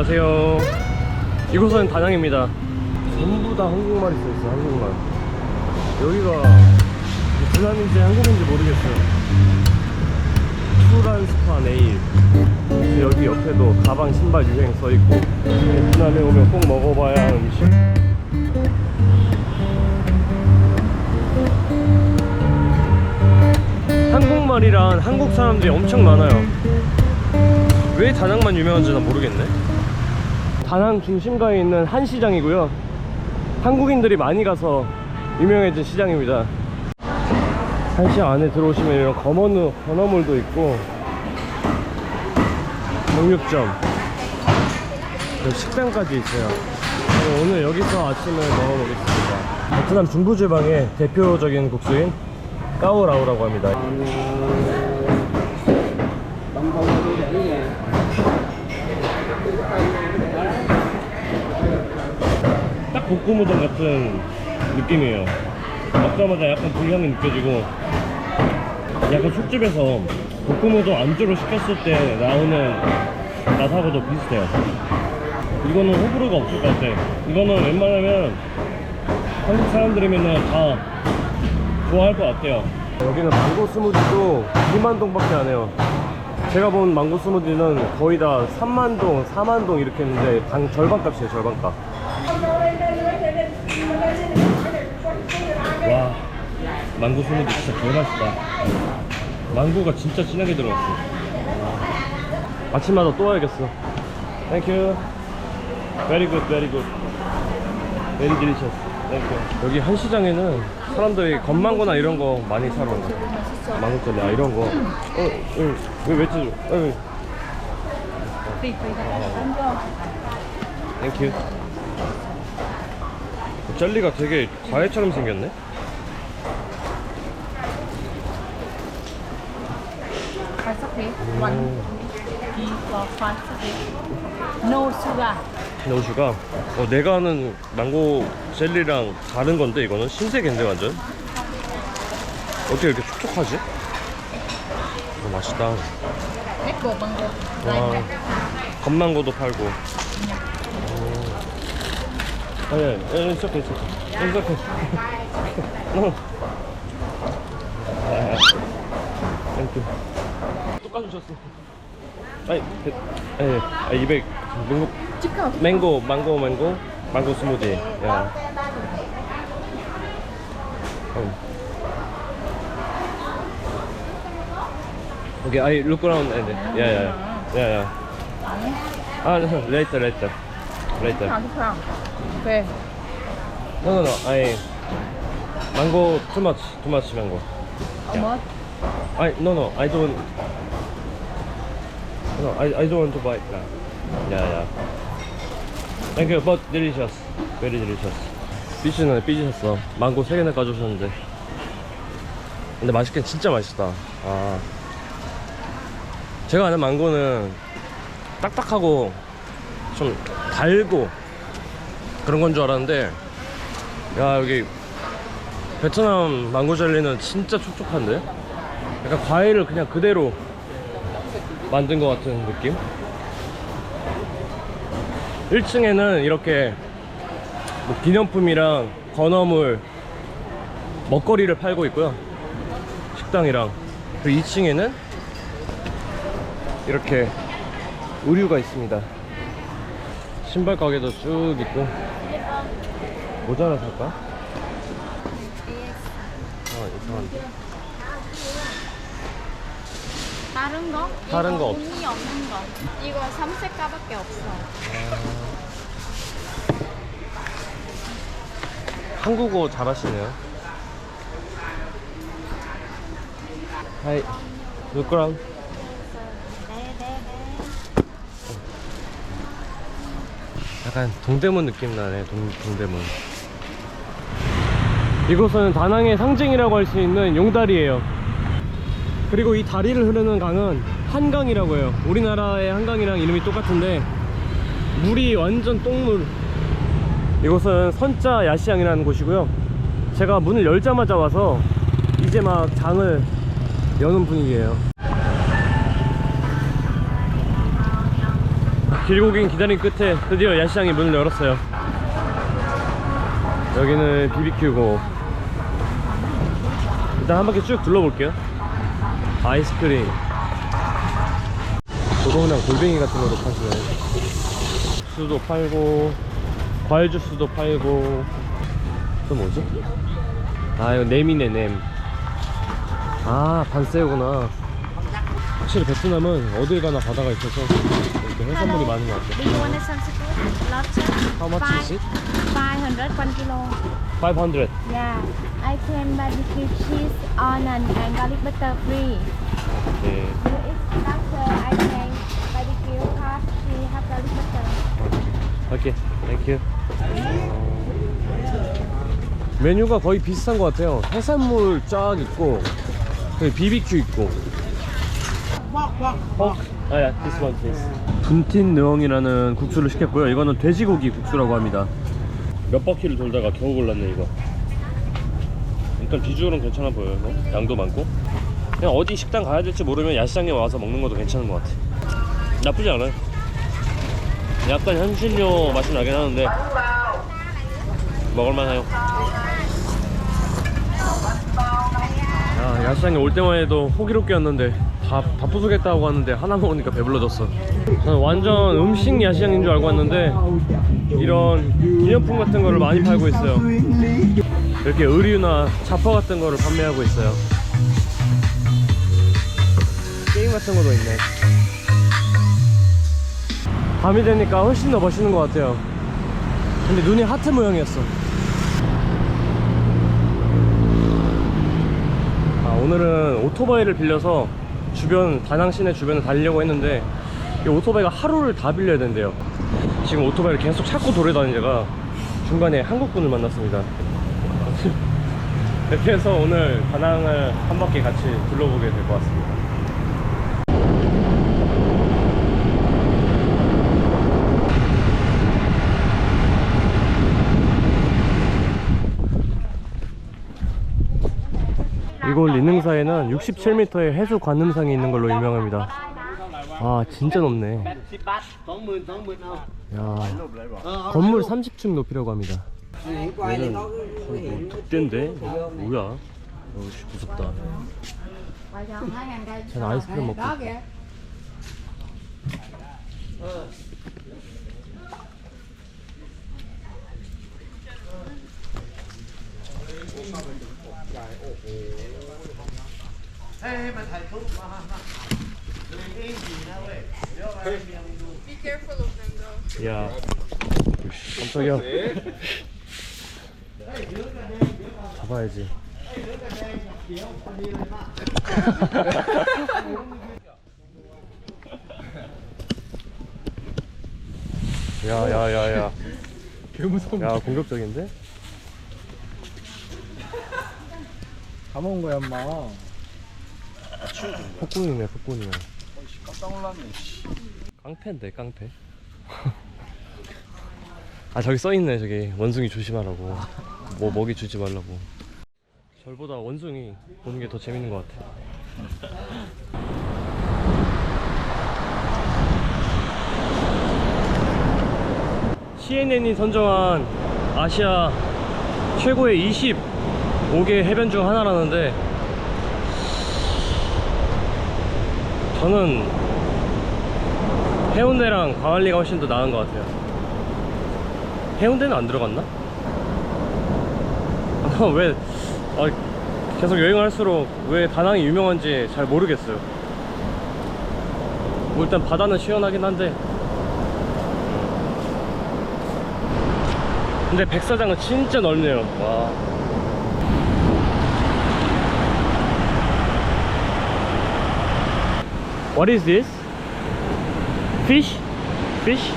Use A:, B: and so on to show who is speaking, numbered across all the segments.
A: 안녕하세요. 이곳은 다낭입니다. 전부 다 한국말이 써있어. 한국말. 여기가 베트남인지 한국인지 모르겠어요. 투란스파 네일. 여기 옆에도 가방 신발 유행 써있고, 베트남에 오면 꼭 먹어봐야 하는 음식. 한국말이란 한국 사람들이 엄청 많아요. 왜 다낭만 유명한지 난 모르겠네. 다낭 중심가에 있는 한시장이고요. 한국인들이 많이 가서 유명해진 시장입니다. 한시장 안에 들어오시면 이런 건어물도 있고, 정육점, 그리고 식당까지 있어요. 오늘 여기서 아침을 먹어보겠습니다. 베트남 중부지방의 대표적인 국수인 까오라오라고 합니다. 딱 볶음우동 같은 느낌이에요. 먹자마자 약간 불향이 느껴지고, 약간 속집에서 볶음우동 안주로 시켰을 때 나오는 맛하고도 비슷해요. 이거는 호불호가 없을 것 같아. 이거는 웬만하면 한국 사람들이면 다 좋아할 것 같아요. 여기는 망고 스무디도 2만 동밖에 안 해요. 제가 본 망고 스무디는 거의 다 3만 동, 4만 동 이렇게 했는데 절반 값이에요. 절반 값. 와, 망고 스무디 진짜 개맛있다. 망고가 진짜 진하게 들어갔어. 아침마다 또 와야겠어. Thank you. Very good, very good. Very delicious. Thank you. 여기 한시장에는 사람들이 건망고나 이런 거 많이 사러 온 거야. 망고젤리, 아, 이런 거. 왜 찢어? Thank you. 젤리가 되게 과일처럼 생겼네?
B: No sugar.
A: 노슈가 내가 아는 망고 젤리랑 다른 건데, 이거는 신세계인데 완전. 어떻게 이렇게 촉촉하지? 맛있다.
B: Apple mango.
A: 와, 건망고도 팔고. 예, it's okay, it's okay. It's okay. No. Thank you. 또 까주셨어. 아니, 200. 망고 스무디. 야. Okay, I look around and yeah. Later.
B: Okay.
A: No. Mango too much mango.
B: How much?
A: No. I don't. No, I don't want to buy it now. Yeah. Thank you, but delicious. Very delicious. 삐지셨어. 망고 3개나 가져오셨는데. 근데 맛있긴 진짜 맛있다. 아. 제가 아는 망고는 딱딱하고 좀 달고 그런 건 줄 알았는데, 야, 여기 베트남 망고 젤리는 진짜 촉촉한데? 약간 과일을 그냥 그대로 만든 것 같은 느낌? 1층에는 이렇게 뭐 기념품이랑 건어물, 먹거리를 팔고 있고요. 식당이랑. 그리고 2층에는 이렇게 의류가 있습니다. 신발 가게도 쭉 있고. 모자 하나 살까? 이상한데. 다른 거 없어.
C: 의미 없는 거. 이거 3색깔밖에 없어.
A: 한국어 잘하시네요. 하이, 누구랑? 약간 동대문 느낌 나네. 동대문. 이곳은 다낭의 상징이라고 할 수 있는 용다리예요. 그리고 이 다리를 흐르는 강은 한강이라고 해요. 우리나라의 한강이랑 이름이 똑같은데 물이 완전 똥물. 이곳은 선자 야시장이라는 곳이고요. 제가 문을 열자마자 와서 이제 막 장을 여는 분위기예요. 길고 긴 기다림 끝에 드디어 야시장이 문을 열었어요. 여기는 BBQ고 일단 한 바퀴 쭉 둘러볼게요. 아이스크림, 저도 그냥 골뱅이 같은 거도 파시네. 주스도 팔고 과일 주스도 팔고. 또 뭐지? 아 이거 냄이네. 냄. 아 반새우구나. 확실히 베트남은 어딜 가나 바다가 있어서 이렇게 해산물이 많은 것 같아요.
C: Do you want some seafood? Lobster?
A: How much is it?
C: 500 1 kilo.
A: 500.
C: Yeah. I can barbecue cheese, onion, and garlic butter free.
A: 네.
C: You eat lobster, I can barbecue half cheese, half garlic butter.
A: 오케이, 땡큐. 메뉴가 거의 비슷한 것 같아요. 해산물 쫙 있고 BBQ 있고. 아야, this one please. 분틴 느엉이라는 국수를 시켰고요. 이거는 돼지고기 국수라고 합니다. 몇 바퀴를 돌다가 겨우 골랐네 이거. 일단 비주얼은 괜찮아 보여요. 양도 많고. 그냥 어디 식당 가야 될지 모르면 야시장에 와서 먹는 것도 괜찮은 것 같아. 나쁘지 않아요. 약간 향신료 맛이 나긴 하는데 먹을만해요. 야시장에 올 때만 해도 호기롭게였는데 다 부수겠다고 하는데 하나 먹으니까 배불러졌어. 난 완전 음식 야시장인 줄 알고 왔는데 이런 기념품 같은 거를 많이 팔고 있어요. 이렇게 의류나 잡화 같은 거를 판매하고 있어요. 게임 같은 것도 있네. 밤이 되니까 훨씬 더 멋있는 것 같아요. 근데 눈이 하트 모양이었어. 오늘은 오토바이를 빌려서 다낭 시내 주변을 달리려고 했는데 이 오토바이가 하루를 다 빌려야 된대요. 지금 오토바이를 계속 찾고 돌아다니다가 중간에 한국분을 만났습니다. 이렇게 해서 오늘 다낭을 한 바퀴 같이 둘러보게 될 것 같습니다. 이곳 리능사에는 67m의 해수 관음상이 있는 걸로 유명합니다. 아 진짜 높네. 야, 건물 30층 높이라고 합니다. 얘는 거의 뭐 득대인데? 뭐야? 어우씨 무섭다. 쟤는 아이스크림 먹고 있다.
C: Be careful of them though.
A: 야, 깜짝이야. 잡아야지. 야야야야. 야 공격적인데?
D: 다 먹은 거야, 엄마.
A: 폭군이네 폭군이야.
D: 깜짝 놀랐네.
A: 깡패인데 깡패. 아 저기 써있네. 저기 원숭이 조심하라고. 뭐 먹이 주지 말라고. 절보다 원숭이 보는 게 더 재밌는 것 같아. CNN이 선정한 아시아 최고의 25개 해변 중 하나라는데 저는 해운대랑 광안리가 훨씬 더 나은 것 같아요. 해운대는 안 들어갔나? 왜 계속 여행을 할수록 왜 다낭이 유명한지 잘 모르겠어요. 뭐 일단 바다는 시원하긴 한데 근데 백사장은 진짜 넓네요. 와. What is this? Fish? Fish?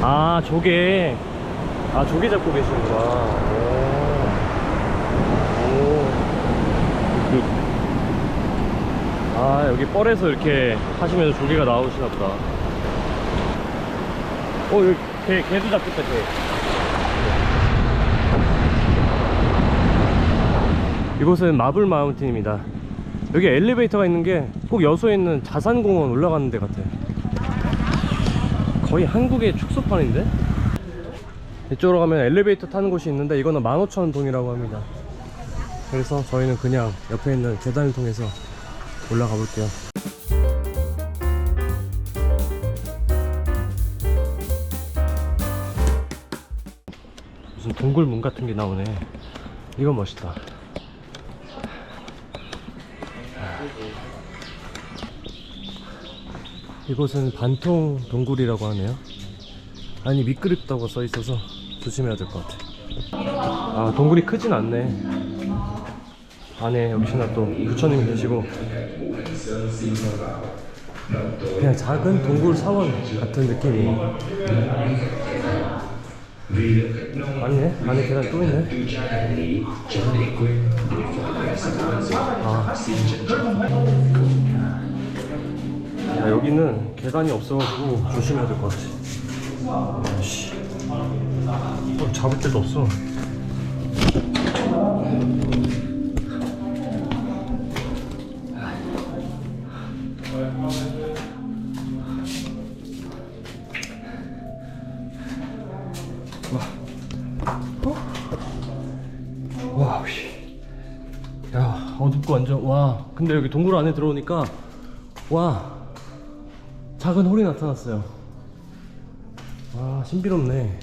A: 아 조개. 아 조개 잡고 계시는구나. 오. 아 여기 뻘에서 이렇게 하시면서 조개가 나오시나 보다. 여기 개도 잡겠다 개. 이곳은 마블 마운틴입니다. 여기 엘리베이터가 있는 게 꼭 여수에 있는 자산공원 올라가는 데 같아요. 거의 한국의 축소판인데? 이쪽으로 가면 엘리베이터 타는 곳이 있는데 이거는 15,000원 동이라고 합니다. 그래서 저희는 그냥 옆에 있는 계단을 통해서 올라가 볼게요. 무슨 동굴문 같은 게 나오네. 이거 멋있다. 이곳은 반통 동굴이라고 하네요. 아니 미끄럽다고 써있어서 조심해야 될 것 같아. 아 동굴이 크진 않네. 안에 역시나 또 부처님이 계시고 그냥 작은 동굴 사원 같은 느낌이. 아니네? 안에 계단 또 있네. 아. 야, 여기는 계단이 없어가지고 조심해야 될 것 같아. 씨. 잡을 데도 없어. 와, 씨. 야, 어둡고 완전. 와, 근데 여기 동굴 안에 들어오니까 와, 작은 홀이 나타났어요. 와, 신비롭네.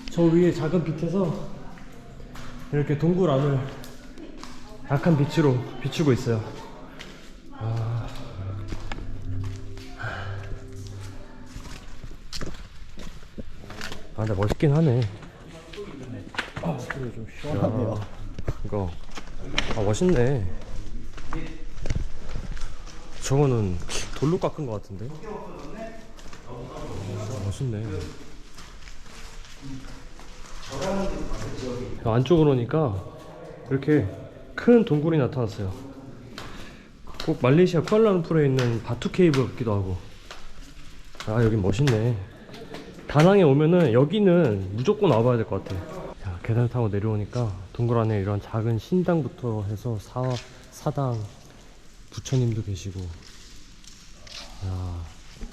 A: 저 위에 작은 빛에서 이렇게 동굴 안을 약한 빛으로 비추고 있어요. 아, 근데 멋있긴 하네.
D: 소리 좀 시원하네요.
A: 이거 멋있네. 저거는 돌로 깎은 것 같은데. 멋있네. 안쪽으로 오니까 이렇게 큰 동굴이 나타났어요. 꼭 말레이시아 쿠알라룸푸르에 있는 바투 케이브 같기도 하고. 아, 여긴 멋있네. 다낭에 오면은 여기는 무조건 와봐야 될 것 같아. 자, 계단을 타고 내려오니까 동굴 안에 이런 작은 신당부터 해서 사당, 부처님도 계시고. 야,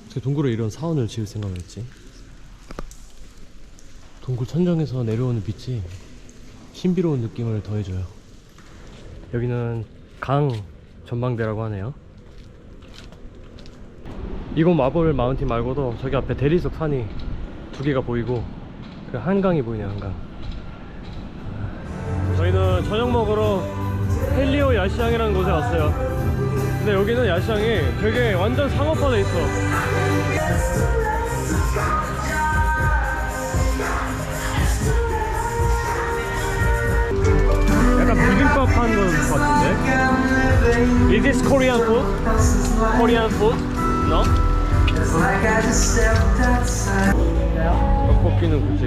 A: 어떻게 동굴에 이런 사원을 지을 생각을 했지? 동굴 천정에서 내려오는 빛이 신비로운 느낌을 더해줘요. 여기는 강 전망대라고 하네요. 이곳 마블 마운틴 말고도 저기 앞에 대리석 산이 두 개가 보이고 그 한강이 보이네요. 한강. 저희는 저녁 먹으러 헬리오 야시장이라는 곳에 왔어요. 근데 여기는 야시장이 되게 완전 상업화돼 있어. 약간 비빔밥 하는 것 같은데? Is this Korean food? Korean food? No? 떡볶이는 굳이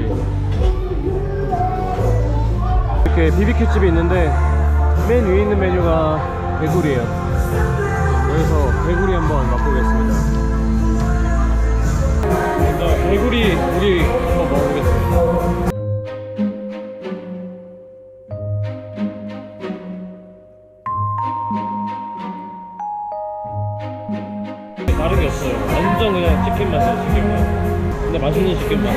A: 이렇게 BBQ 집이 있는데 맨 위에 있는 메뉴가 개구리예요. 그래서 개구리 한번 맛보겠습니다. 먼저 개구리 우리 한번 먹어보겠습니다. 다른 게 없어요. 완전 그냥 치킨 맛이에요. 치킨 맛. 근데 맛있는 치킨 맛.